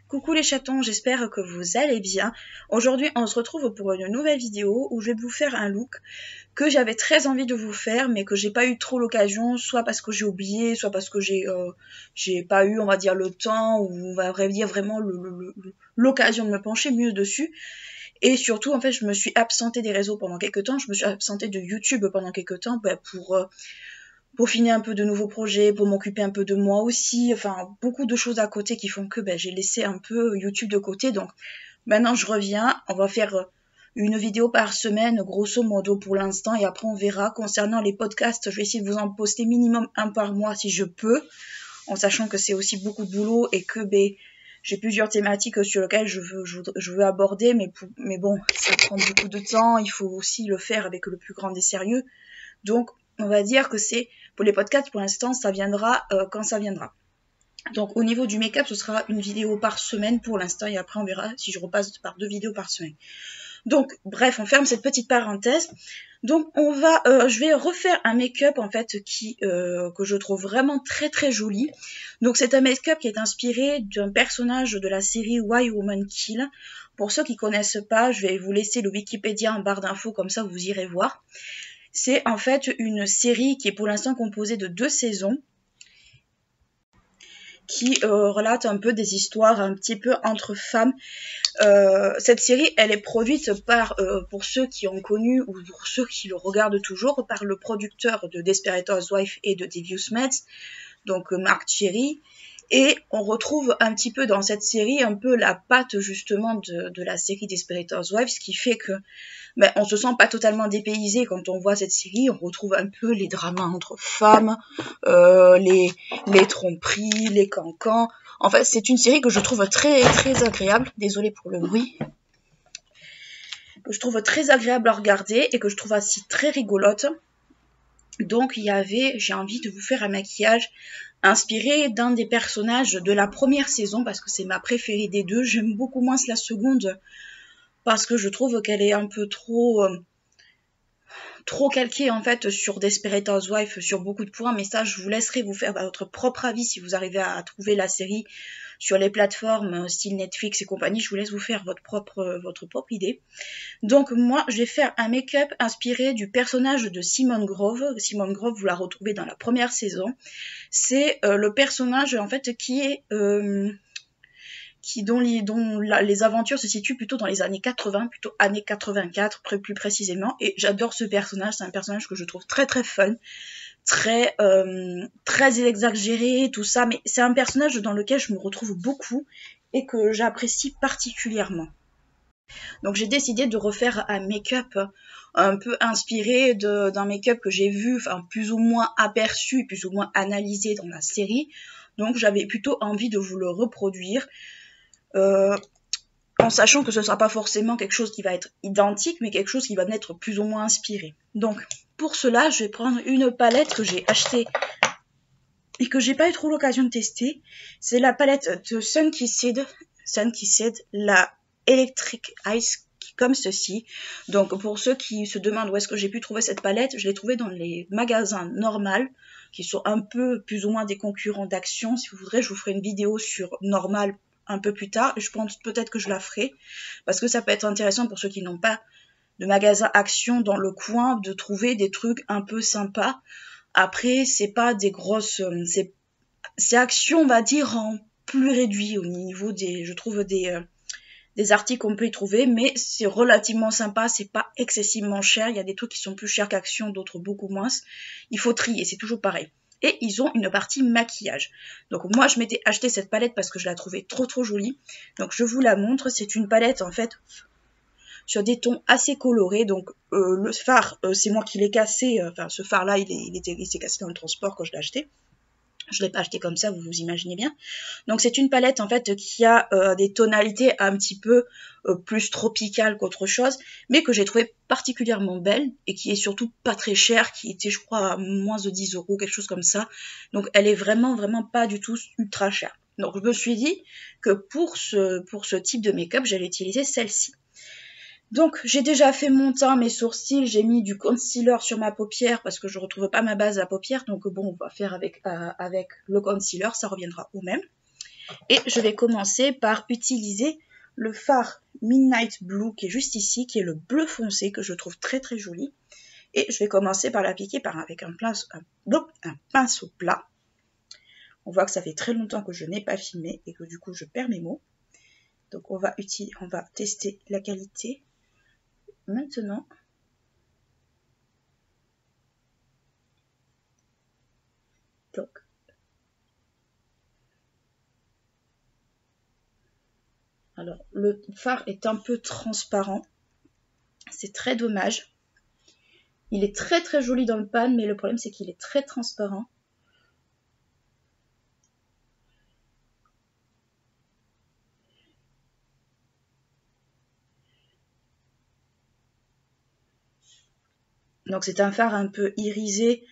Coucou les chatons, j'espère que vous allez bien. Aujourd'hui, on se retrouve pour une nouvelle vidéo où je vais vous faire un look que j'avais très envie de vous faire, mais que j'ai pas eu trop l'occasion, soit parce que j'ai oublié, soit parce que j'ai pas eu, on va dire, le temps, ou on va dire vraiment l'occasion de me pencher mieux dessus. Et surtout, en fait, je me suis absentée des réseaux pendant quelques temps, je me suis absentée de YouTube pendant quelques temps pour finir un peu de nouveaux projets, pour m'occuper un peu de moi aussi, enfin beaucoup de choses à côté qui font que j'ai laissé un peu YouTube de côté. Donc maintenant je reviens, on va faire une vidéo par semaine grosso modo pour l'instant, et après on verra. Concernant les podcasts, je vais essayer de vous en poster minimum un par mois si je peux, en sachant que c'est aussi beaucoup de boulot et que j'ai plusieurs thématiques sur lesquelles je veux aborder, mais bon, ça prend beaucoup de temps, il faut aussi le faire avec le plus grand des sérieux. Donc on va dire que c'est pour les podcasts, pour l'instant, ça viendra quand ça viendra. Donc au niveau du make-up, ce sera une vidéo par semaine pour l'instant, et après on verra si je repasse par 2 vidéos par semaine. Donc bref, on ferme cette petite parenthèse. Donc je vais refaire un make-up en fait que je trouve vraiment très très joli. Donc c'est un make-up qui est inspiré d'un personnage de la série Why Women Kill. Pour ceux qui connaissent pas, je vais vous laisser le Wikipédia en barre d'infos, comme ça vous irez voir. C'est en fait une série qui est pour l'instant composée de 2 saisons qui relate un peu des histoires un petit peu entre femmes. Cette série, elle est produite par, pour ceux qui ont connu ou pour ceux qui le regardent toujours, par le producteur de Desperate Housewives et de Devious Maids, donc Marc Cherry. Et on retrouve un petit peu dans cette série un peu la patte justement de la série Desperate Housewives, ce qui fait que on se sent pas totalement dépaysé quand on voit cette série. On retrouve un peu les dramas entre femmes, les tromperies, les cancans. En fait, c'est une série que je trouve très très agréable. Désolée pour le bruit. Que je trouve très agréable à regarder et que je trouve aussi très rigolote. Donc j'ai envie de vous faire un maquillage inspiré d'un des personnages de la première saison, parce que c'est ma préférée des deux. J'aime beaucoup moins la seconde, parce que je trouve qu'elle est un peu trop calquée en fait sur Desperate Housewives sur beaucoup de points, mais ça je vous laisserai vous faire votre propre avis si vous arrivez à trouver la série sur les plateformes style Netflix et compagnie. Je vous laisse vous faire votre propre idée. Donc moi je vais faire un make-up inspiré du personnage de Simone Grove. Simone Grove, vous la retrouvez dans la première saison. C'est le personnage en fait dont les aventures se situent plutôt dans les années 80, plutôt années 84 plus précisément, et j'adore ce personnage. C'est un personnage que je trouve très très fun, très exagéré, tout ça, mais c'est un personnage dans lequel je me retrouve beaucoup et que j'apprécie particulièrement. Donc j'ai décidé de refaire un make-up un peu inspiré d'un make-up que j'ai vu, enfin plus ou moins aperçu, plus ou moins analysé dans la série. Donc j'avais plutôt envie de vous le reproduire, en sachant que ce ne sera pas forcément quelque chose qui va être identique, mais quelque chose qui va m'être plus ou moins inspiré. Donc pour cela, je vais prendre une palette que j'ai achetée et que j'ai pas eu trop l'occasion de tester. C'est la palette de Sunkissed, la Electric Ice, comme ceci. Donc pour ceux qui se demandent où est-ce que j'ai pu trouver cette palette, je l'ai trouvée dans les magasins Normal, qui sont un peu plus ou moins des concurrents d'Action. Si vous voudrez, je vous ferai une vidéo sur Normal un peu plus tard. Je pense peut-être que je la ferai, parce que ça peut être intéressant pour ceux qui n'ont pas de magasin Action dans le coin, de trouver des trucs un peu sympas. Après, c'est pas des grosses... c'est Action, on va dire, en plus réduit au niveau je trouve des articles qu'on peut y trouver, mais c'est relativement sympa, c'est pas excessivement cher. Il y a des trucs qui sont plus chers qu'Action, d'autres beaucoup moins. Il faut trier, c'est toujours pareil. Et ils ont une partie maquillage. Donc moi je m'étais acheté cette palette parce que je la trouvais trop jolie. Donc je vous la montre, c'est une palette en fait sur des tons assez colorés. Donc le fard, c'est moi qui l'ai cassé, enfin ce fard là il s'est cassé dans le transport quand je l'ai acheté. Je ne l'ai pas acheté comme ça, vous vous imaginez bien. Donc c'est une palette en fait qui a des tonalités un petit peu plus tropicales qu'autre chose, mais que j'ai trouvé particulièrement belle et qui est surtout pas très chère, qui était je crois à moins de 10 €, quelque chose comme ça. Donc elle est vraiment pas du tout ultra chère. Donc je me suis dit que pour ce type de make-up, j'allais utiliser celle-ci. Donc j'ai déjà fait mon teint, mes sourcils, j'ai mis du concealer sur ma paupière parce que je ne retrouve pas ma base à paupière, donc bon on va faire avec le concealer, ça reviendra au même. Et je vais commencer par utiliser le fard Midnight Blue qui est juste ici, qui est le bleu foncé que je trouve très très joli. Et je vais commencer par l'appliquer avec un pinceau plat. On voit que ça fait très longtemps que je n'ai pas filmé et que du coup je perds mes mots. Donc on va tester la qualité maintenant. Donc, alors le fard est un peu transparent, c'est très dommage. Il est très très joli dans le pan, mais le problème c'est qu'il est très transparent. Donc c'est un fard un peu irisé,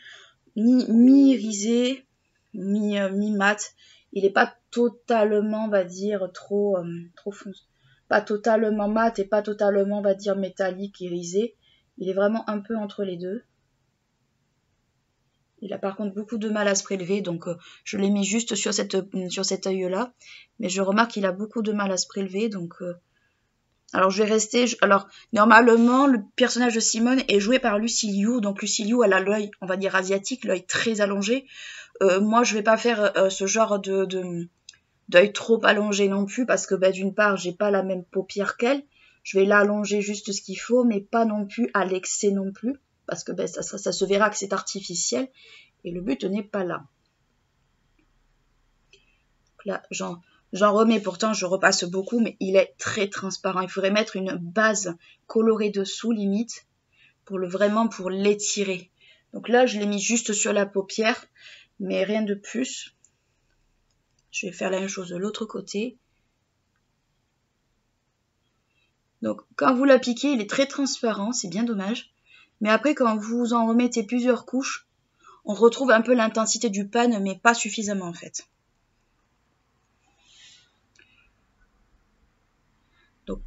mi-irisé, mi-mat. Il n'est pas totalement, on va dire, trop foncé. Pas totalement mat et pas totalement, on va dire, métallique, irisé. Il est vraiment un peu entre les deux. Il a par contre beaucoup de mal à se prélever, donc je l'ai mis juste sur cet œil-là. Mais je remarque qu'il a beaucoup de mal à se prélever, donc... Alors je vais rester... Alors normalement, le personnage de Simone est joué par Lucy Liu. Donc Lucy Liu, elle a l'œil, on va dire, asiatique, l'œil très allongé. Moi, je vais pas faire ce genre d'œil trop allongé non plus, parce que d'une part, j'ai pas la même paupière qu'elle. Je vais l'allonger juste ce qu'il faut, mais pas non plus à l'excès non plus, parce que ça se verra que c'est artificiel, et le but n'est pas là. Donc là, j'en remets, pourtant je repasse beaucoup, mais il est très transparent. Il faudrait mettre une base colorée dessous, limite, vraiment pour l'étirer. Donc là, je l'ai mis juste sur la paupière, mais rien de plus. Je vais faire la même chose de l'autre côté. Donc, quand vous l'appliquez, il est très transparent, c'est bien dommage. Mais après, quand vous en remettez plusieurs couches, on retrouve un peu l'intensité du pan, mais pas suffisamment en fait. Donc,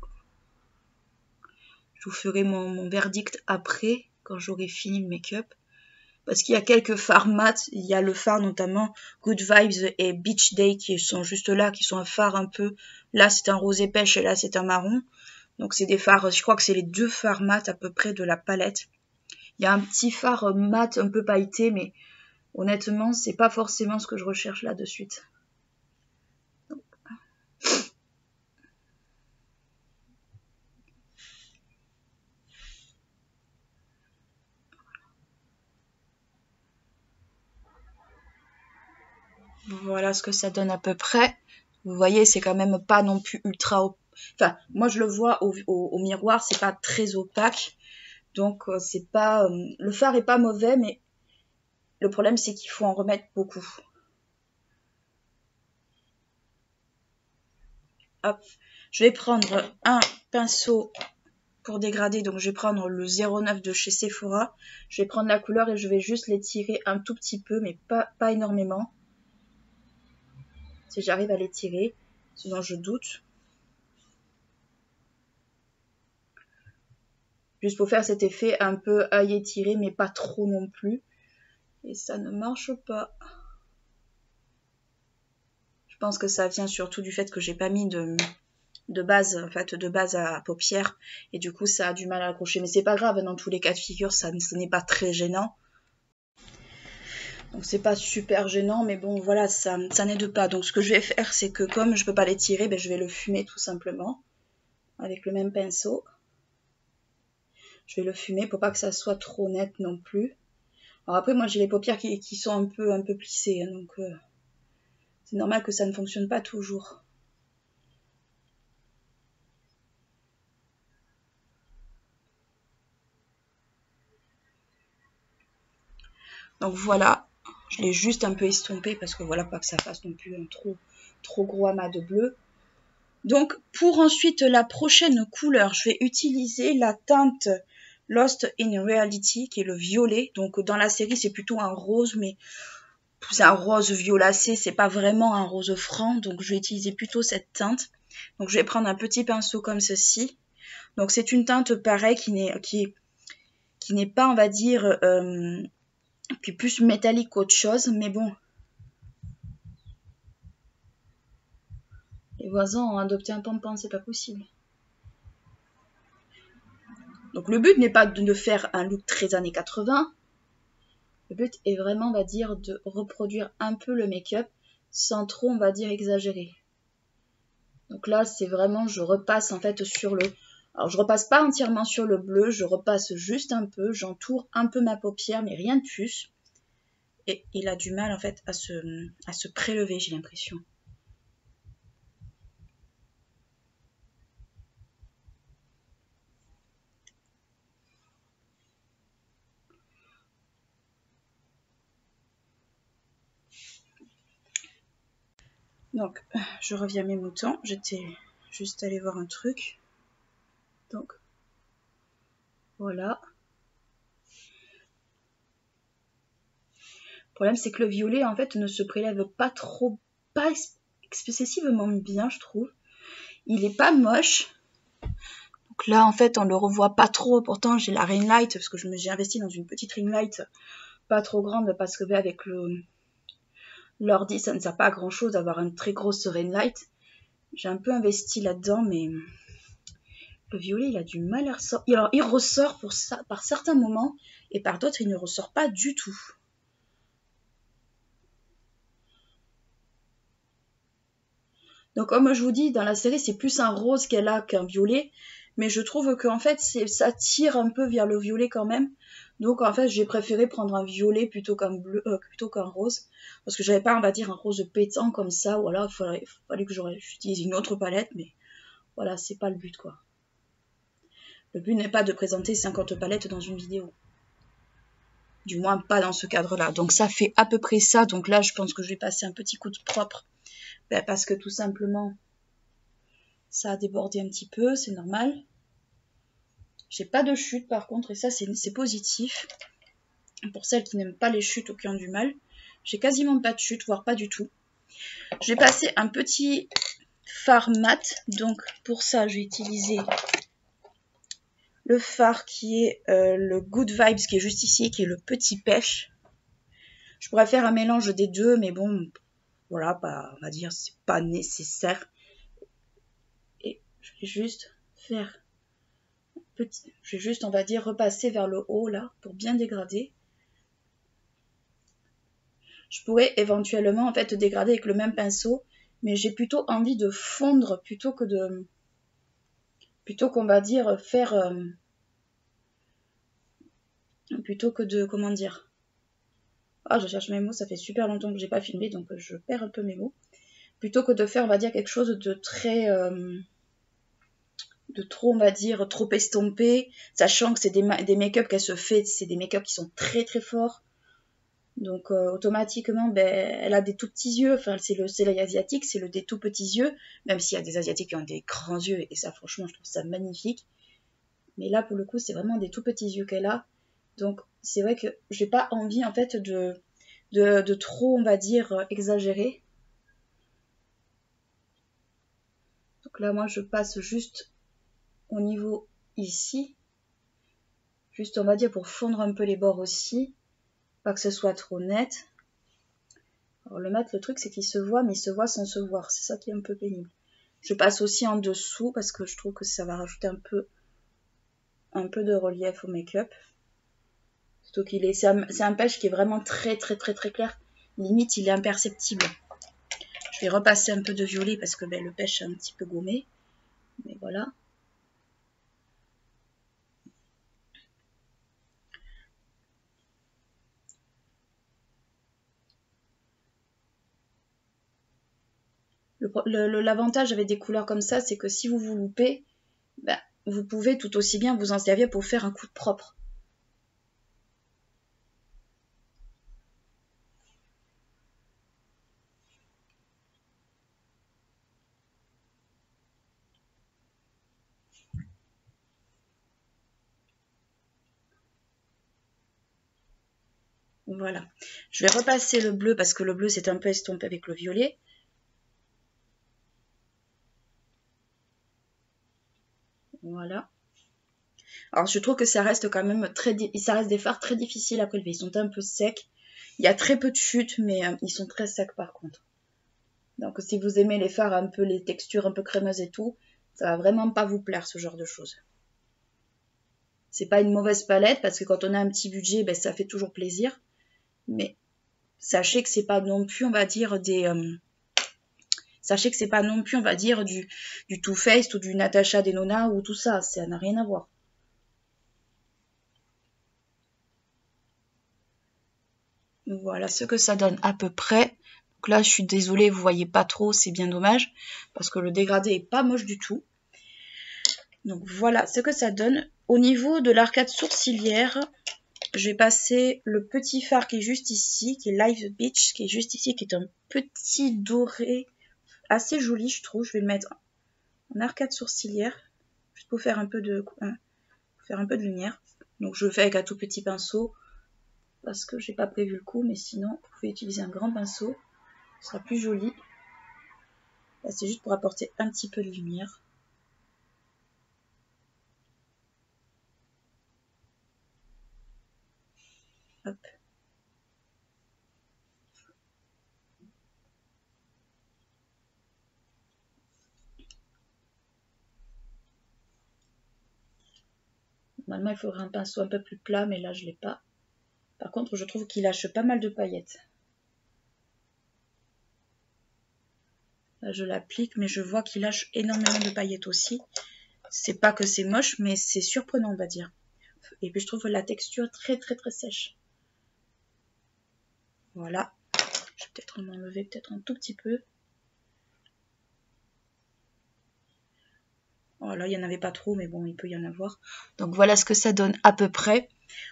je vous ferai mon verdict après, quand j'aurai fini le make-up. Parce qu'il y a quelques fards mat, il y a le fard notamment Good Vibes et Beach Day qui sont juste là, qui sont un fard un peu... Là, c'est un rosé pêche et là, c'est un marron. Donc, c'est des fards, je crois que c'est les deux fards mat à peu près de la palette. Il y a un petit fard mat un peu pailleté, mais honnêtement, c'est pas forcément ce que je recherche là de suite. Voilà ce que ça donne à peu près. Vous voyez, c'est quand même pas non plus ultra... Enfin, moi je le vois au miroir, c'est pas très opaque. Donc c'est pas... le fard est pas mauvais, mais le problème c'est qu'il faut en remettre beaucoup. Hop, je vais prendre un pinceau pour dégrader, donc je vais prendre le 09 de chez Sephora. Je vais prendre la couleur et je vais juste l'étirer un tout petit peu, mais pas énormément. Si j'arrive à l'étirer, sinon je doute. Juste pour faire cet effet un peu œil étiré, mais pas trop non plus. Et ça ne marche pas. Je pense que ça vient surtout du fait que j'ai pas mis de base, en fait, de base à paupières. Et du coup, ça a du mal à accrocher. Mais c'est pas grave, dans tous les cas de figure, ce n'est pas très gênant. Donc c'est pas super gênant, mais bon, voilà, ça n'aide pas. Donc ce que je vais faire, c'est que comme je peux pas l'étirer, je vais le fumer tout simplement. Avec le même pinceau. Je vais le fumer pour pas que ça soit trop net non plus. Alors après, moi j'ai les paupières qui sont un peu plissées, hein, donc c'est normal que ça ne fonctionne pas toujours. Donc voilà, je l'ai juste un peu estompé parce que voilà, pas que ça fasse non plus un trop gros amas de bleu. Donc pour ensuite la prochaine couleur, je vais utiliser la teinte Lost in Reality qui est le violet. Donc dans la série c'est plutôt un rose, mais c'est un rose violacé, c'est pas vraiment un rose franc, donc je vais utiliser plutôt cette teinte. Donc je vais prendre un petit pinceau comme ceci. Donc c'est une teinte pareille qui n'est pas, on va dire, qui est plus métallique qu'autre chose, mais bon. Les voisins ont adopté un pampan, c'est pas possible. Donc le but n'est pas de faire un look très années 80. Le but est vraiment, on va dire, de reproduire un peu le make-up sans trop, on va dire, exagérer. Donc là, c'est vraiment, je repasse en fait sur le... Alors je repasse pas entièrement sur le bleu, je repasse juste un peu, j'entoure un peu ma paupière, mais rien de plus. Et il a du mal en fait à se prélever, j'ai l'impression. Donc, je reviens à mes moutons. J'étais juste allée voir un truc. Donc, voilà. Le problème, c'est que le violet, en fait, ne se prélève pas trop, pas excessivement bien, je trouve. Il est pas moche. Donc là, en fait, on le revoit pas trop. Pourtant, j'ai la ring light, parce que j'ai investi dans une petite ring light, pas trop grande, parce que avec l'ordi, ça ne sert pas à grand chose d'avoir une très grosse ring light. J'ai un peu investi là-dedans, mais le violet, il a du mal à ressortir. Alors, il ressort par certains moments, et par d'autres, il ne ressort pas du tout. Donc, comme je vous dis, dans la série, c'est plus un rose qu'elle a qu'un violet. Mais je trouve qu'en fait, ça tire un peu vers le violet quand même. Donc, en fait, j'ai préféré prendre un violet plutôt qu'un bleu, plutôt qu'un rose. Parce que j'avais pas, on va dire, un rose pétant comme ça. Voilà, il fallait que j'utilise une autre palette. Mais voilà, c'est pas le but, quoi. Le but n'est pas de présenter 50 palettes dans une vidéo. Du moins, pas dans ce cadre-là. Donc, ça fait à peu près ça. Donc là, je pense que je vais passer un petit coup de propre. Parce que tout simplement, ça a débordé un petit peu, c'est normal. J'ai pas de chute par contre, et ça c'est positif. Pour celles qui n'aiment pas les chutes ou qui ont du mal, j'ai quasiment pas de chute, voire pas du tout. Je vais passer un petit fard mat, donc pour ça je vais utiliser le fard qui est le Good Vibes, qui est juste ici, qui est le petit pêche. Je pourrais faire un mélange des deux, mais bon, voilà, on va dire c'est pas nécessaire. Et je vais juste faire je vais juste, on va dire, repasser vers le haut là pour bien dégrader. Je pourrais éventuellement en fait dégrader avec le même pinceau, mais j'ai plutôt envie de fondre plutôt qu'on va dire faire plutôt que de comment dire. Ah, je cherche mes mots, ça fait super longtemps que j'ai pas filmé, donc je perds un peu mes mots. Plutôt que de faire, on va dire, quelque chose de très de trop, on va dire, trop estompé, sachant que c'est des make-up qu'elle se fait, c'est des make-up qui sont très très forts. Donc automatiquement, elle a des tout petits yeux. Enfin, c'est l'œil asiatique, c'est des tout petits yeux. Même s'il y a des asiatiques qui ont des grands yeux, et ça, franchement, je trouve ça magnifique. Mais là, pour le coup, c'est vraiment des tout petits yeux qu'elle a. Donc, c'est vrai que j'ai pas envie, en fait, de trop, on va dire, exagérer. Donc là, moi, je passe juste au niveau ici. Juste, on va dire, pour fondre un peu les bords aussi. Pas que ce soit trop net. Alors le mat, le truc c'est qu'il se voit, mais il se voit sans se voir. C'est ça qui est un peu pénible. Je passe aussi en dessous parce que je trouve que ça va rajouter un peu de relief au make-up. Surtout qu'il c'est un pêche qui est vraiment très très très très clair. Limite il est imperceptible. Je vais repasser un peu de violet parce que le pêche est un petit peu gommé. Mais voilà. L'avantage avec des couleurs comme ça, c'est que si vous vous loupez, vous pouvez tout aussi bien vous en servir pour faire un coup de propre. Voilà. Je vais repasser le bleu parce que le bleu c'est un peu estompé avec le violet. Voilà. Alors je trouve que ça reste quand même ça reste des fards très difficiles à prélever. Ils sont un peu secs. Il y a très peu de chutes, mais ils sont très secs par contre. Donc si vous aimez les fards un peu, les textures un peu crémeuses et tout, ça va vraiment pas vous plaire ce genre de choses. C'est pas une mauvaise palette parce que quand on a un petit budget, ben, ça fait toujours plaisir. Mais sachez que c'est pas non plus, on va dire, sachez que c'est pas non plus, on va dire, du Too Faced ou du Natasha Denona ou tout ça. Ça n'a rien à voir. Voilà ce que ça donne à peu près. Donc là, je suis désolée, vous voyez pas trop, c'est bien dommage. Parce que le dégradé est pas moche du tout. Donc voilà ce que ça donne. Au niveau de l'arcade sourcilière, je vais passer le petit fard qui est juste ici, qui est Live Beach, qui est juste ici, qui est un petit doré assez joli, je trouve. Je vais le mettre en arcade sourcilière, juste pour faire un peu de lumière. Donc je le fais avec un tout petit pinceau, parce que j'ai pas prévu le coup, mais sinon, vous pouvez utiliser un grand pinceau, ce sera plus joli. Là, c'est juste pour apporter un petit peu de lumière. Hop. Normalement, il faudrait un pinceau un peu plus plat, mais là, je l'ai pas. Par contre, je trouve qu'il lâche pas mal de paillettes. Là, je l'applique, mais je vois qu'il lâche énormément de paillettes aussi. C'est pas que c'est moche, mais c'est surprenant, on va dire. Et puis, je trouve la texture très, très, très sèche. Voilà. Je vais peut-être m'enlever peut-être un tout petit peu. Voilà, il n'y en avait pas trop, mais bon, il peut y en avoir. Donc, voilà ce que ça donne à peu près.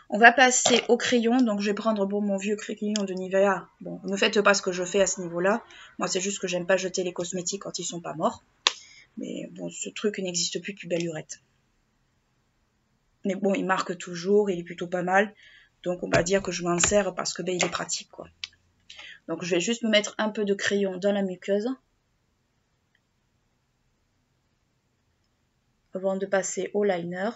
On va passer au crayon. Donc, je vais prendre mon vieux crayon de Nivea. Bon, ne faites pas ce que je fais à ce niveau-là. Moi, c'est juste que j'aime pas jeter les cosmétiques quand ils sont pas morts. Mais bon, ce truc n'existe plus depuis belle lurette. Mais bon, il marque toujours, il est plutôt pas mal. Donc, on va dire que je m'en sers parce que ben, il est pratique, quoi. Donc, je vais juste me mettre un peu de crayon dans la muqueuse. Avant de passer au liner.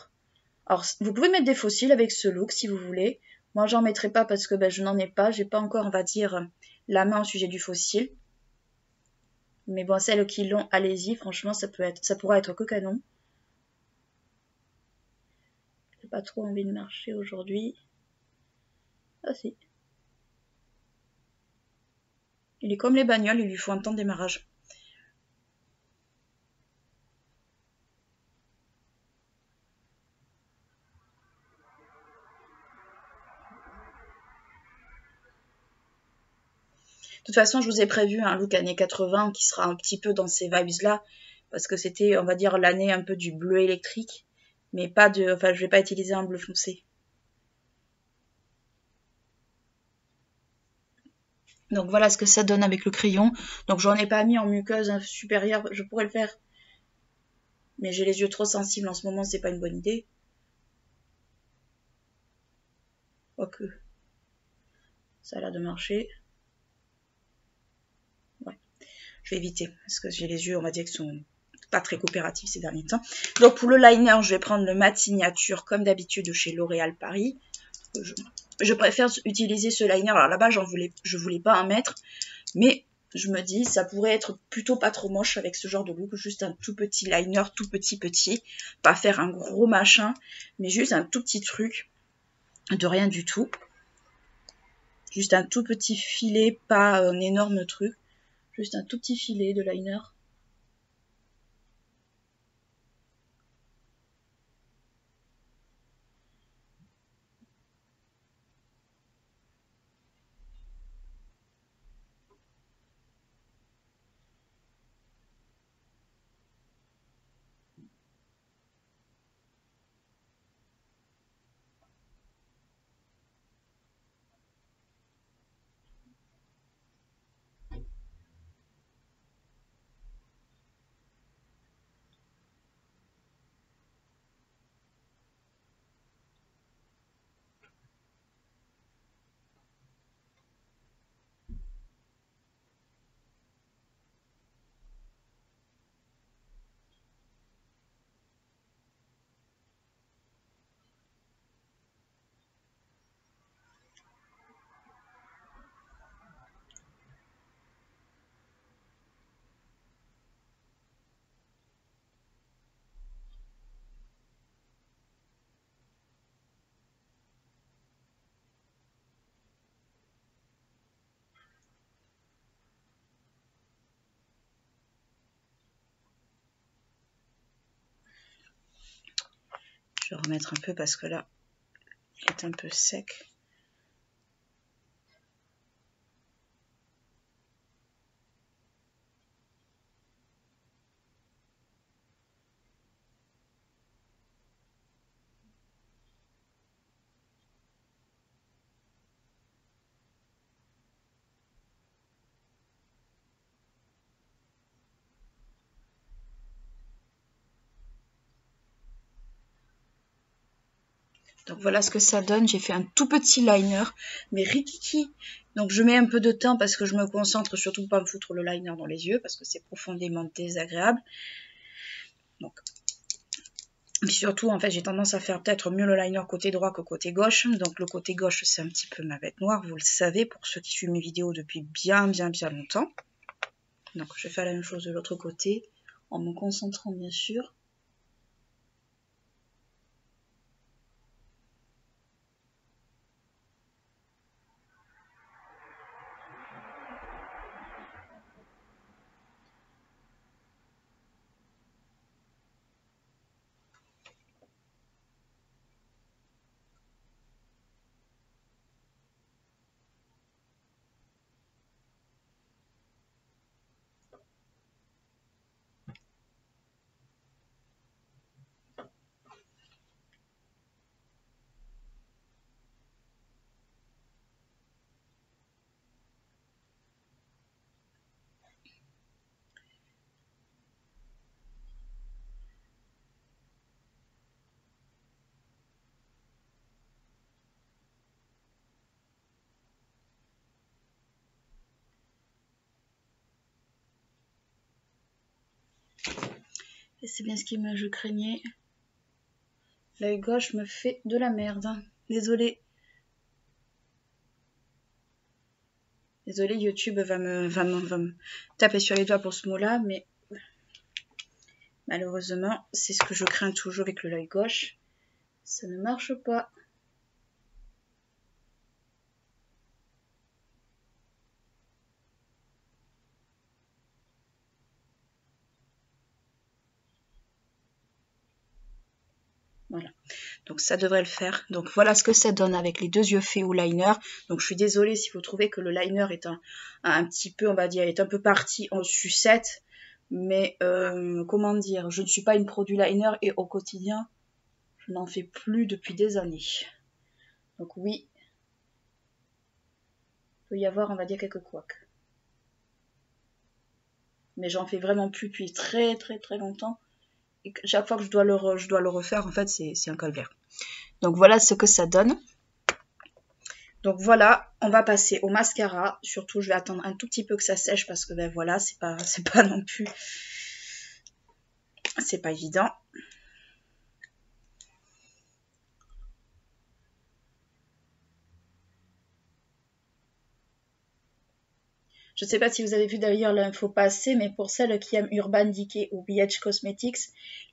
Alors, vous pouvez mettre des faux cils avec ce look si vous voulez. Moi, j'en mettrai pas parce que ben, je n'en ai pas. J'ai pas encore, on va dire, la main au sujet du faux cil. Mais bon, celles qui l'ont, allez-y. Franchement, ça pourra être que canon. J'ai pas trop envie de marcher aujourd'hui. Ah si. Il est comme les bagnoles, il lui faut un temps de démarrage. De toute façon, je vous ai prévu un look années 80 qui sera un petit peu dans ces vibes-là, parce que c'était, on va dire, l'année un peu du bleu électrique, mais pas de, enfin, je vais pas utiliser un bleu foncé. Donc voilà ce que ça donne avec le crayon. Donc j'en ai pas mis en muqueuse supérieure, je pourrais le faire, mais j'ai les yeux trop sensibles en ce moment, c'est pas une bonne idée. Quoique, ça a l'air de marcher. Ouais, je vais éviter, parce que j'ai les yeux, on va dire, qui sont pas très coopératifs ces derniers temps. Donc pour le liner, je vais prendre le matte signature comme d'habitude chez L'Oréal Paris. Je préfère utiliser ce liner. Alors là-bas, je voulais pas en mettre, mais je me dis, ça pourrait être plutôt pas trop moche avec ce genre de look. Juste un tout petit liner, tout petit. Pas faire un gros machin, mais juste un tout petit truc de rien du tout. Juste un tout petit filet, pas un énorme truc. Juste un tout petit filet de liner. Je vais remettre un peu parce que là, il est un peu sec. Donc voilà ce que ça donne. J'ai fait un tout petit liner, mais rikiki. Donc je mets un peu de temps parce que je me concentre surtout pas me foutre le liner dans les yeux parce que c'est profondément désagréable. Donc, puis surtout, en fait, j'ai tendance à faire peut-être mieux le liner côté droit que côté gauche. Donc le côté gauche, c'est un petit peu ma bête noire, vous le savez, pour ceux qui suivent mes vidéos depuis bien longtemps. Donc je fais la même chose de l'autre côté, en me concentrant bien sûr. Et c'est bien ce que je craignais. L'œil gauche me fait de la merde. Désolée. Désolée, YouTube va me taper sur les doigts pour ce mot-là, mais malheureusement, c'est ce que je crains toujours avec le l'œil gauche. Ça ne marche pas. Voilà, donc ça devrait le faire. Donc voilà ce que ça donne avec les deux yeux faits au liner. Donc je suis désolée si vous trouvez que le liner est un petit peu, on va dire, est un peu parti en sucette. Mais comment dire, je ne suis pas une pro du liner et au quotidien, je n'en fais plus depuis des années. Donc oui, il peut y avoir, on va dire, quelques couacs. Mais j'en fais vraiment plus depuis très longtemps. Et chaque fois que je dois le refaire, en fait, c'est un calvaire. Donc voilà ce que ça donne. Donc voilà, on va passer au mascara. Surtout, je vais attendre un tout petit peu que ça sèche parce que ben voilà, c'est pas non plus, c'est pas évident. Je ne sais pas si vous avez vu d'ailleurs l'info passer, mais pour celles qui aiment Urban Decay ou BH Cosmetics,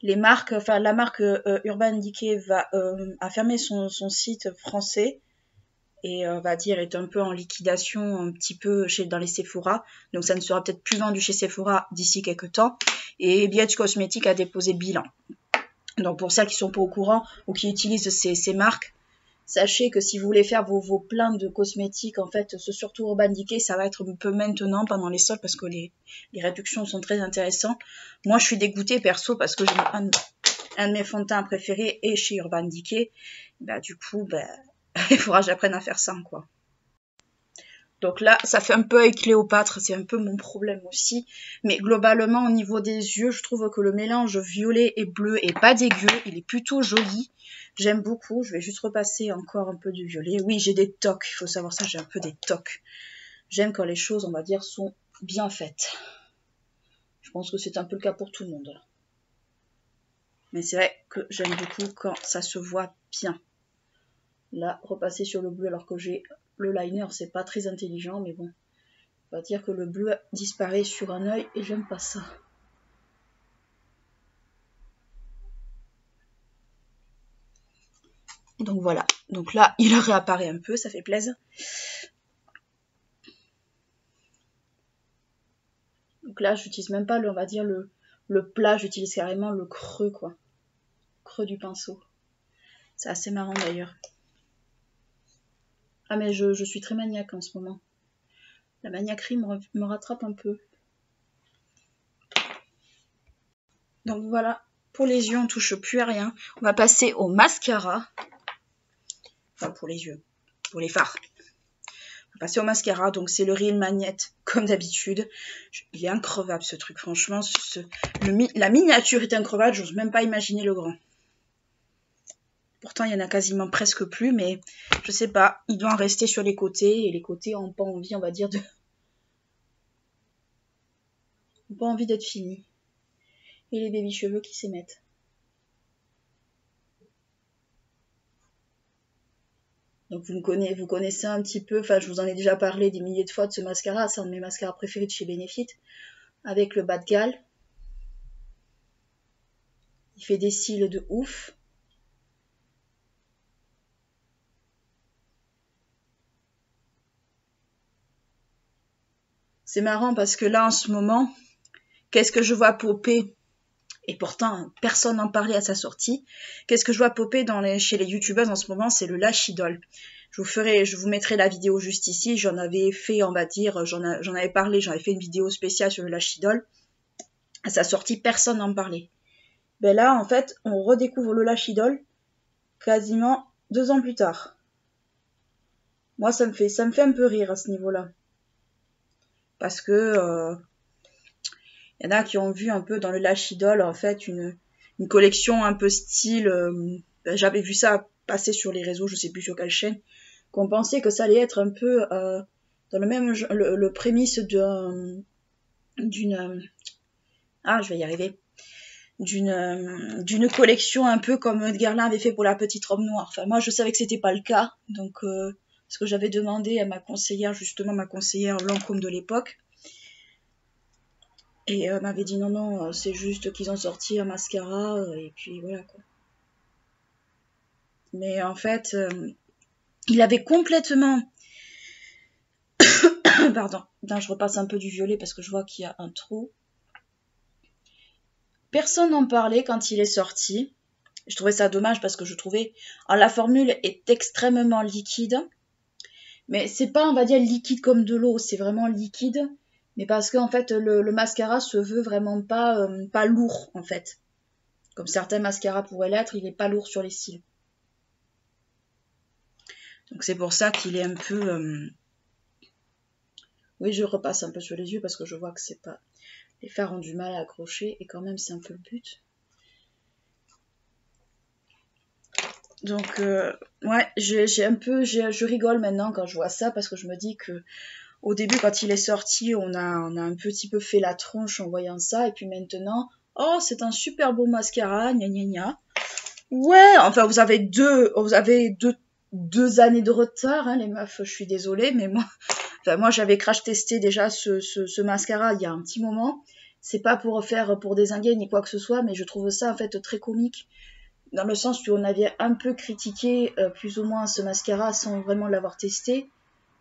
la marque Urban Decay a fermé son site français et va dire est un peu en liquidation un petit peu dans les Sephora. Donc ça ne sera peut-être plus vendu chez Sephora d'ici quelques temps. Et BH Cosmetics a déposé bilan. Donc pour celles qui sont pas au courant ou qui utilisent ces marques, sachez que si vous voulez faire vos plaintes de cosmétiques, en fait, surtout Urban Decay, ça va être un peu maintenant pendant les soldes parce que les réductions sont très intéressantes. Moi, je suis dégoûtée perso parce que j'ai un de mes fonds de teint préférés est chez Urban Decay. Bah, du coup, bah, il faudra que j'apprenne à faire ça, quoi. Donc là, ça fait un peu avec Cléopâtre, c'est un peu mon problème aussi. Mais globalement, au niveau des yeux, je trouve que le mélange violet et bleu est pas dégueu, il est plutôt joli. J'aime beaucoup, je vais juste repasser encore un peu du violet. Oui, j'ai des tocs, il faut savoir ça, j'ai un peu des tocs. J'aime quand les choses, on va dire, sont bien faites. Je pense que c'est un peu le cas pour tout le monde. Mais c'est vrai que j'aime beaucoup quand ça se voit bien. Là, repasser sur le bleu alors que j'ai le liner, c'est pas très intelligent, mais bon. On va dire que le bleu disparaît sur un œil et j'aime pas ça. Donc voilà. Donc là, il réapparaît un peu, ça fait plaisir. Donc là, j'utilise même pas, on va dire, le plat, j'utilise carrément le creux, quoi. Creux du pinceau. C'est assez marrant d'ailleurs. Ah mais je suis très maniaque en ce moment. La maniaquerie me rattrape un peu. Donc voilà, pour les yeux on touche plus à rien. On va passer au mascara. Enfin pour les yeux, pour les fards. On va passer au mascara, donc c'est le Real Magnet comme d'habitude. Il est increvable ce truc, franchement. La miniature est increvable, j'ose même pas imaginer le grand. Pourtant, il y en a quasiment presque plus, mais je sais pas. Il doit en rester sur les côtés, et les côtés n'ont pas envie, on va dire, n'ont pas envie d'être finis. Et les baby cheveux qui s'émettent. Donc vous connaissez un petit peu, enfin je vous en ai déjà parlé des milliers de fois de ce mascara, c'est un de mes mascaras préférés de chez Benefit, avec le bas de galle. Il fait des cils de ouf. C'est marrant parce que là en ce moment, qu'est-ce que je vois popper? Et pourtant, personne n'en parlait à sa sortie. Qu'est-ce que je vois popper chez les youtubeuses en ce moment? C'est le Lash Idol. Je vous mettrai la vidéo juste ici. J'en avais fait, on va dire, j'en avais parlé, j'en avais fait une vidéo spéciale sur le Lash Idol. À sa sortie, personne n'en parlait. Ben là, en fait, on redécouvre le Lash Idol quasiment 2 ans plus tard. Moi, ça me fait un peu rire à ce niveau-là. Parce que y en a qui ont vu un peu dans le Lash Idol, en fait, une collection un peu style... j'avais vu ça passer sur les réseaux, je sais plus sur quelle chaîne, qu'on pensait que ça allait être un peu dans le même... le prémisse d'une... je vais y arriver. D'une collection un peu comme Guerlain avait fait pour la petite robe noire. Enfin, moi, je savais que c'était pas le cas, donc... parce que j'avais demandé à ma conseillère, justement, ma conseillère Lancôme de l'époque, et m'avait dit non, c'est juste qu'ils ont sorti un mascara, et puis voilà quoi. Mais en fait, il avait complètement... Pardon, là, je repasse un peu du violet parce que je vois qu'il y a un trou. Personne n'en parlait quand il est sorti. Je trouvais ça dommage parce que je trouvais... Alors, la formule est extrêmement liquide, mais c'est pas, on va dire, liquide comme de l'eau, c'est vraiment liquide. Mais parce qu'en fait, le mascara se veut vraiment pas lourd, en fait. Comme certains mascaras pourraient l'être, il n'est pas lourd sur les cils. Donc c'est pour ça qu'il est un peu... Oui, je repasse un peu sur les yeux parce que je vois que c'est pas... Les fards ont du mal à accrocher et quand même c'est un peu le but. Donc, ouais, je rigole maintenant quand je vois ça parce que je me dis que au début, quand il est sorti, on a un petit peu fait la tronche en voyant ça. Et puis maintenant, oh, c'est un super beau mascara, gna gna gna. Ouais, enfin, vous avez deux années de retard, hein, les meufs, je suis désolée, mais moi j'avais crash testé déjà ce mascara il y a un petit moment. C'est pas pour faire pour dézinguer ni quoi que ce soit, mais je trouve ça en fait très comique. Dans le sens où on avait un peu critiqué plus ou moins ce mascara sans vraiment l'avoir testé.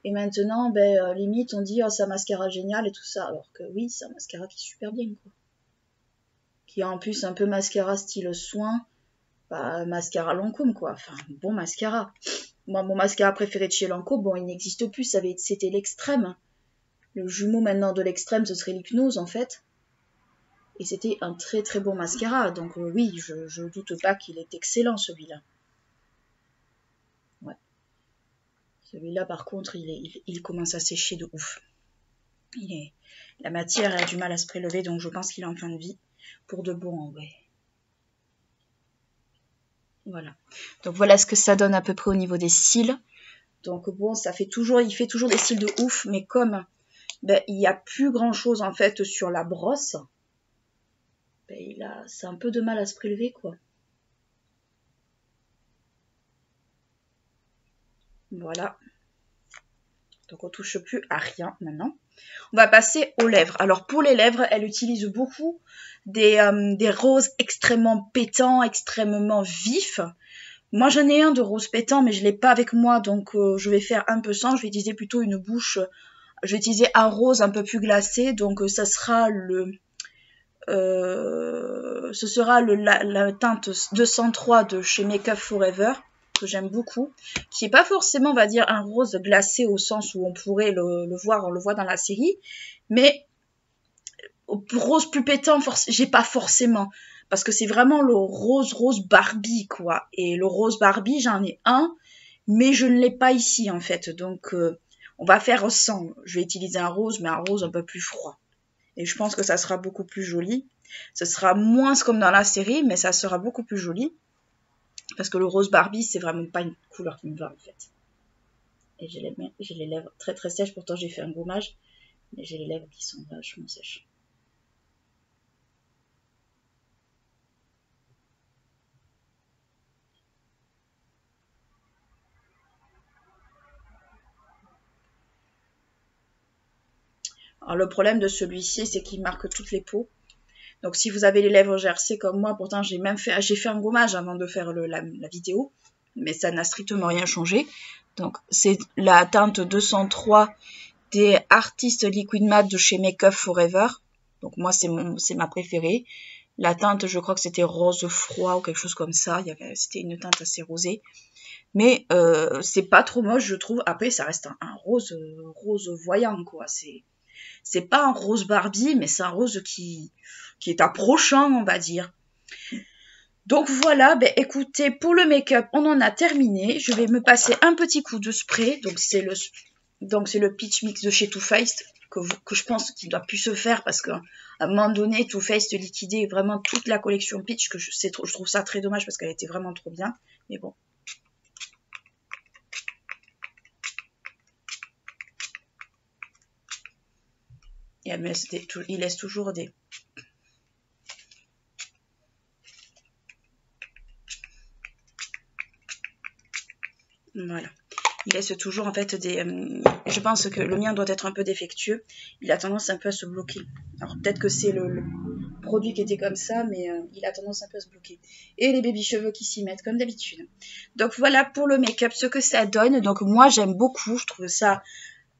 Et maintenant, limite, on dit « Oh, c'est un mascara génial » et tout ça. Alors que oui, c'est un mascara qui est super bien, quoi. Qui est en plus un peu mascara style soin. Mascara Lancôme, quoi. Enfin, bon mascara. Moi, mon mascara préféré de chez Lancôme, bon, il n'existe plus. C'était l'extrême. Le jumeau maintenant de l'extrême, ce serait l'hypnose, en fait. Et c'était un très très bon mascara. Donc oui, je doute pas qu'il est excellent, celui-là. Ouais. Celui-là, par contre, il commence à sécher de ouf. La matière a du mal à se prélever, donc je pense qu'il est en fin de vie. Pour de bon, en vrai. Voilà. Donc voilà ce que ça donne à peu près au niveau des cils. Donc bon, il fait toujours des cils de ouf, mais comme il n'y a plus grand chose en fait sur la brosse, c'est un peu de mal à se prélever, quoi. Voilà. Donc on touche plus à rien maintenant. On va passer aux lèvres. Alors pour les lèvres, elle utilise beaucoup des roses extrêmement pétants, extrêmement vifs. Moi j'en ai un de rose pétant, mais je ne l'ai pas avec moi, donc je vais faire un peu sans. Je vais utiliser plutôt une bouche. Je vais utiliser un rose un peu plus glacé, donc ça sera la teinte 203 de chez Make Up Forever. que j'aime beaucoup, qui est pas forcément, on va dire, un rose glacé au sens où on pourrait le voir, on le voit dans la série, mais rose plus pétant, j'ai pas forcément, parce que c'est vraiment le rose Barbie, quoi. Et le rose Barbie, j'en ai un, mais je ne l'ai pas ici, en fait. Donc, on va faire sans. Je vais utiliser un rose, mais un rose un peu plus froid. Et je pense que ça sera beaucoup plus joli. Ce sera moins comme dans la série, mais ça sera beaucoup plus joli. Parce que le rose Barbie, c'est vraiment pas une couleur qui me va, en fait. Et j'ai les lèvres très très sèches, pourtant j'ai fait un gommage, mais j'ai les lèvres qui sont vachement sèches. Alors le problème de celui-ci, c'est qu'il marque toutes les peaux. Donc si vous avez les lèvres gercées comme moi, pourtant j'ai fait un gommage avant de faire la vidéo, mais ça n'a strictement rien changé. Donc c'est la teinte 203 des Artist Liquid Matte de chez Make Up Forever. Donc moi c'est ma préférée. La teinte, je crois que c'était rose froid ou quelque chose comme ça. C'était une teinte assez rosée. Mais c'est pas trop moche, je trouve. Après, ça reste un rose voyant, quoi. C'est pas un rose Barbie, mais c'est un rose qui est approchant, on va dire. Donc voilà, ben écoutez, pour le make-up, on en a terminé. Je vais me passer un petit coup de spray. Donc c'est le Peach Mix de chez Too Faced que je pense qu'il doit plus se faire parce qu'à un moment donné, Too Faced liquidait vraiment toute la collection Peach, que je trouve ça très dommage parce qu'elle était vraiment trop bien. Mais bon. Et il laisse toujours des... Voilà. Il laisse toujours en fait des... je pense que le mien doit être un peu défectueux. Il a tendance un peu à se bloquer. Alors peut-être que c'est le produit qui était comme ça, mais il a tendance un peu à se bloquer. Et les baby cheveux qui s'y mettent comme d'habitude. Donc voilà pour le make-up ce que ça donne. Donc moi j'aime beaucoup, je trouve ça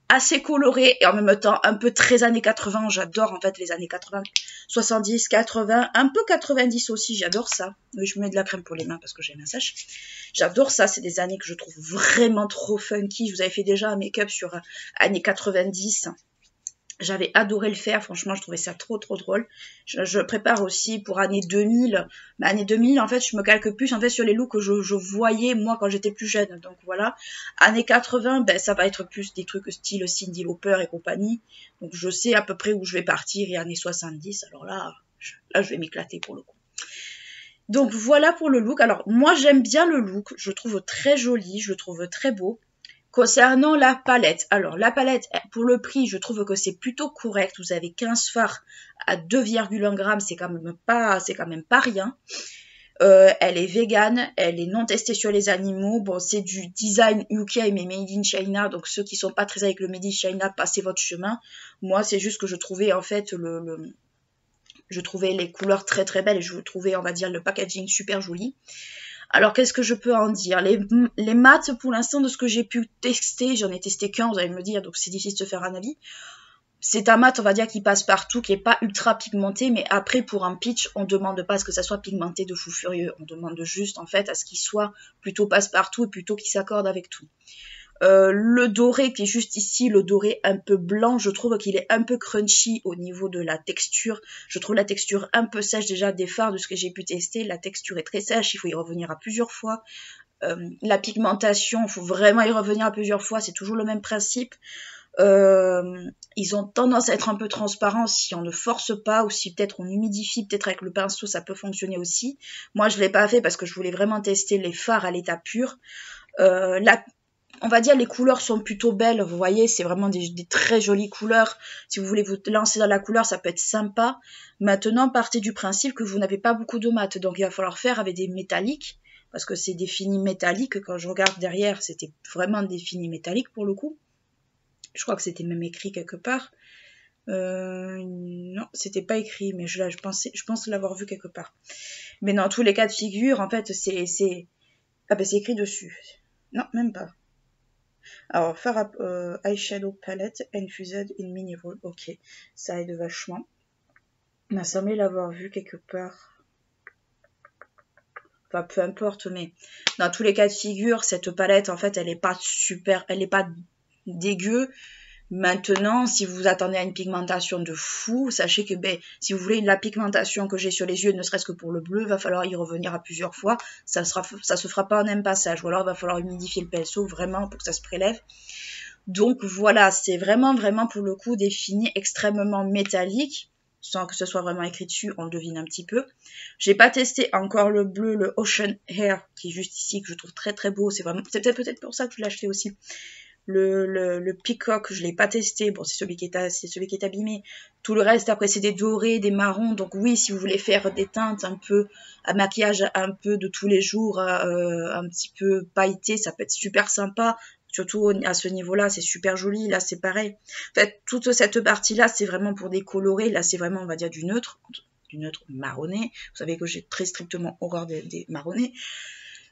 assez coloré et en même temps un peu très années 80. J'adore en fait les années 80, 70, 80, un peu 90 aussi, j'adore ça. Oui, je mets de la crème pour les mains parce que j'ai les mains sèches. J'adore ça, c'est des années que je trouve vraiment trop funky. Je vous avais fait déjà un make-up sur années 90. J'avais adoré le faire, franchement, je trouvais ça trop drôle. Je prépare aussi pour année 2000. Mais année 2000, en fait, je me calque plus en fait sur les looks que je voyais moi quand j'étais plus jeune. Donc voilà. Année 80, ben, ça va être plus des trucs style Cyndi Lauper et compagnie. Donc je sais à peu près où je vais partir. Et années 70, alors là, je vais m'éclater pour le coup. Donc voilà pour le look. Alors moi j'aime bien le look, je le trouve très joli, je le trouve très beau. Concernant la palette, alors la palette, pour le prix, je trouve que c'est plutôt correct. Vous avez 15 fards à 2,1 grammes, c'est quand même pas rien. Elle est végane, elle est non testée sur les animaux. Bon, c'est du design UK mais made in China, donc ceux qui sont pas très avec le made in China, passez votre chemin. Moi, c'est juste que je trouvais en fait je trouvais les couleurs très belles et je trouvais, on va dire, le packaging super joli. Alors, qu'est-ce que je peux en dire? Les maths, pour l'instant, de ce que j'ai pu tester, j'en ai testé qu'un, vous allez me dire, donc c'est difficile de se faire un avis. C'est un mat, on va dire, qui passe partout, qui n'est pas ultra pigmenté, mais après, pour un pitch, on ne demande pas à ce que ça soit pigmenté de fou furieux. On demande juste, en fait, à ce qu'il soit plutôt passe-partout et plutôt qu'il s'accorde avec tout. Le doré qui est juste ici, le doré un peu blanc, je trouve qu'il est un peu crunchy au niveau de la texture. Je trouve la texture un peu sèche déjà des fards de ce que j'ai pu tester. La texture est très sèche, il faut y revenir à plusieurs fois. La pigmentation, il faut vraiment y revenir à plusieurs fois, c'est toujours le même principe. Ils ont tendance à être un peu transparents si on ne force pas ou si peut-être on humidifie, peut-être avec le pinceau ça peut fonctionner aussi. Moi je ne l'ai pas fait parce que je voulais vraiment tester les fards à l'état pur. On va dire les couleurs sont plutôt belles, vous voyez, c'est vraiment des très jolies couleurs. Si vous voulez vous lancer dans la couleur, ça peut être sympa. Maintenant, partez du principe que vous n'avez pas beaucoup de mat, donc il va falloir faire avec des métalliques, parce que c'est des finis métalliques. Quand je regarde derrière, c'était vraiment des finis métalliques pour le coup. Je crois que c'était même écrit quelque part. Non, c'était pas écrit, mais je pense l'avoir vu quelque part. Mais dans tous les cas de figure, en fait, c'est écrit dessus. Non, même pas. Alors, faire eyeshadow palette infused in mineral. Ok, ça aide vachement. Il m'a semblé l'avoir vu quelque part. enfin peu importe, mais dans tous les cas de figure, cette palette, en fait, elle est pas super, elle est pas dégueu. Maintenant, si vous attendez à une pigmentation de fou, sachez que si vous voulez la pigmentation que j'ai sur les yeux, ne serait-ce que pour le bleu, va falloir y revenir à plusieurs fois. Ça se fera pas en un passage, ou alors il va falloir humidifier le pinceau vraiment pour que ça se prélève. Donc voilà, c'est vraiment pour le coup des finis extrêmement métalliques, sans que ce soit vraiment écrit dessus, on le devine un petit peu. J'ai pas testé encore le bleu, le Ocean Hair, qui est juste ici, que je trouve très beau. C'est peut-être pour ça que je l'ai acheté aussi. Le Peacock, je l'ai pas testé. Bon, c'est celui qui est abîmé. Tout le reste, après, c'est des dorés, des marrons. Donc oui, si vous voulez faire des teintes un peu, un maquillage un peu de tous les jours, un petit peu pailleté, ça peut être super sympa. Surtout à ce niveau-là, c'est super joli. Là, c'est pareil. En fait, toute cette partie-là, c'est vraiment pour décolorer. Là, c'est vraiment, on va dire, du neutre marronné. Vous savez que j'ai très strictement horreur des marronnés.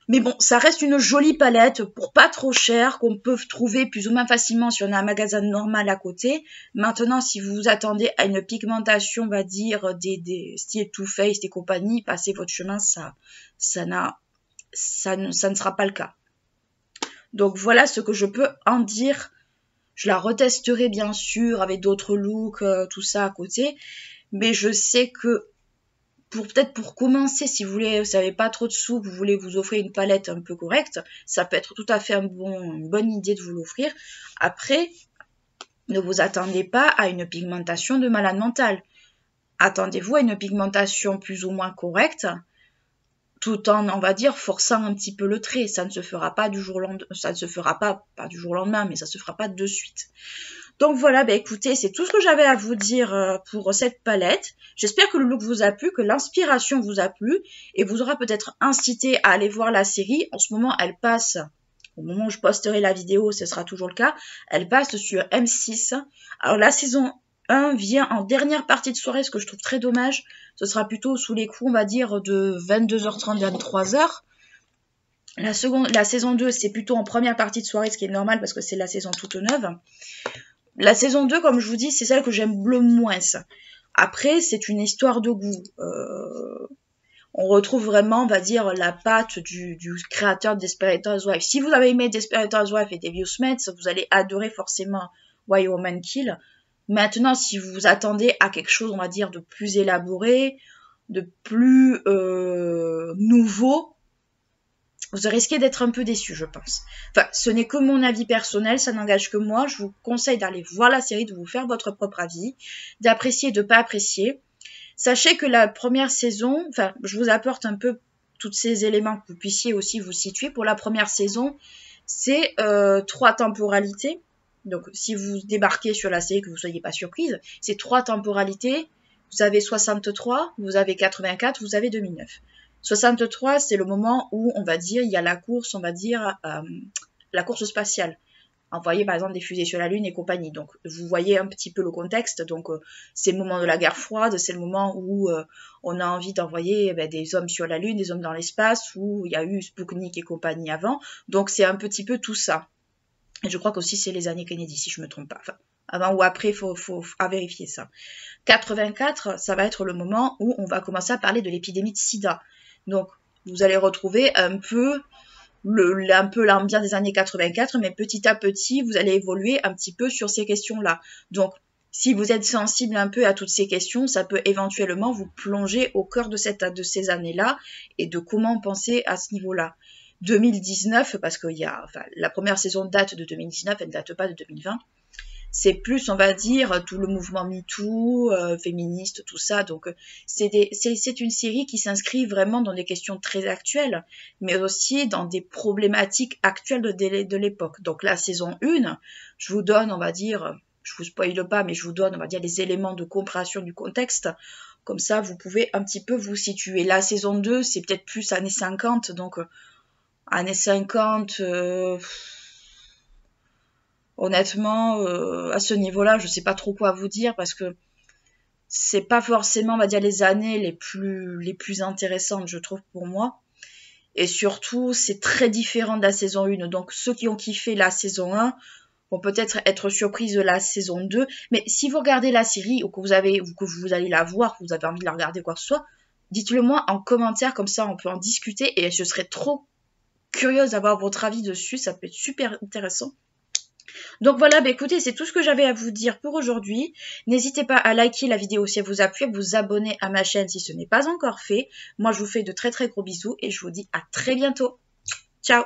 Mais bon, ça reste une jolie palette pour pas trop cher, qu'on peut trouver plus ou moins facilement si on a un magasin normal à côté. Maintenant, si vous vous attendez à une pigmentation, on va dire, des styles Too Faced et compagnie, passez votre chemin, ça ne sera pas le cas. Donc voilà ce que je peux en dire. Je la retesterai bien sûr avec d'autres looks, tout ça à côté. Mais je sais que peut-être pour commencer, si vous n'avez pas trop de sous, vous voulez vous offrir une palette un peu correcte, ça peut être tout à fait une bonne idée de vous l'offrir. Après, ne vous attendez pas à une pigmentation de malade mental. Attendez-vous à une pigmentation plus ou moins correcte, tout en, on va dire, forçant un petit peu le trait. Ça ne se fera pas du jour au lendemain, ça ne se fera pas du jour au lendemain, mais ça se fera pas de suite. Donc voilà, écoutez, c'est tout ce que j'avais à vous dire pour cette palette. J'espère que le look vous a plu, que l'inspiration vous a plu et vous aura peut-être incité à aller voir la série. En ce moment, elle passe, au moment où je posterai la vidéo, ce sera toujours le cas, elle passe sur M6. Alors la saison 1 vient en dernière partie de soirée, ce que je trouve très dommage. Ce sera plutôt sous les coups, on va dire, de 22h30, 23h. La saison 2, c'est plutôt en première partie de soirée, ce qui est normal parce que c'est la saison toute neuve. La saison 2, comme je vous dis, c'est celle que j'aime le moins. Après, c'est une histoire de goût. On retrouve vraiment, on va dire, la patte du créateur de Desperate Housewives. Si vous avez aimé Desperate Housewives et Devious Maids, vous allez adorer forcément Why Woman Kill. Maintenant, si vous vous attendez à quelque chose, on va dire, de plus élaboré, de plus nouveau, vous risquez d'être un peu déçu, je pense. Enfin, ce n'est que mon avis personnel, ça n'engage que moi. Je vous conseille d'aller voir la série, de vous faire votre propre avis, d'apprécier et de ne pas apprécier. Sachez que la première saison, enfin, je vous apporte un peu tous ces éléments que vous puissiez aussi vous situer. Pour la première saison, c'est 3 temporalités. Donc, si vous débarquez sur la série, que vous ne soyez pas surprise, c'est 3 temporalités. Vous avez 63, vous avez 84, vous avez 2009. 63, c'est le moment où, on va dire, il y a la course, on va dire, la course spatiale. Envoyer, par exemple, des fusées sur la Lune et compagnie. Donc, vous voyez un petit peu le contexte. Donc, c'est le moment de la guerre froide, c'est le moment où on a envie d'envoyer des hommes sur la Lune, des hommes dans l'espace, où il y a eu Sputnik et compagnie avant. Donc, c'est un petit peu tout ça. Et je crois qu'aussi, c'est les années Kennedy, si je ne me trompe pas. Enfin, avant ou après, il faut vérifier ça. 84, ça va être le moment où on va commencer à parler de l'épidémie de sida. Donc, vous allez retrouver un peu l'ambiance des années 84, mais petit à petit, vous allez évoluer un petit peu sur ces questions-là. Donc, si vous êtes sensible un peu à toutes ces questions, ça peut éventuellement vous plonger au cœur de ces années-là et de comment penser à ce niveau-là. 2019, parce que la première saison date de 2019, elle ne date pas de 2020. C'est plus, on va dire, tout le mouvement MeToo, féministe, tout ça. Donc, c'est une série qui s'inscrit vraiment dans des questions très actuelles, mais aussi dans des problématiques actuelles de l'époque. Donc, la saison 1, je vous donne, on va dire, je vous spoile pas, mais je vous donne, on va dire, les éléments de compréhension du contexte. Comme ça, vous pouvez un petit peu vous situer. La saison 2, c'est peut-être plus années 50, donc années 50... Honnêtement, à ce niveau-là, je ne sais pas trop quoi vous dire parce que c'est pas forcément, on va dire, les années les plus intéressantes, je trouve, pour moi. Et surtout, c'est très différent de la saison 1. Donc, ceux qui ont kiffé la saison 1 vont peut-être être surpris de la saison 2. Mais si vous regardez la série ou que vous allez la voir, que vous avez envie de la regarder quoi que ce soit, Dites-le moi en commentaire, comme ça on peut en discuter et je serais trop curieuse d'avoir votre avis dessus, ça peut être super intéressant. Donc voilà, bah écoutez, c'est tout ce que j'avais à vous dire pour aujourd'hui. N'hésitez pas à liker la vidéo si elle vous a plu, à vous abonner à ma chaîne si ce n'est pas encore fait. Moi, je vous fais de très très gros bisous et je vous dis à très bientôt. Ciao!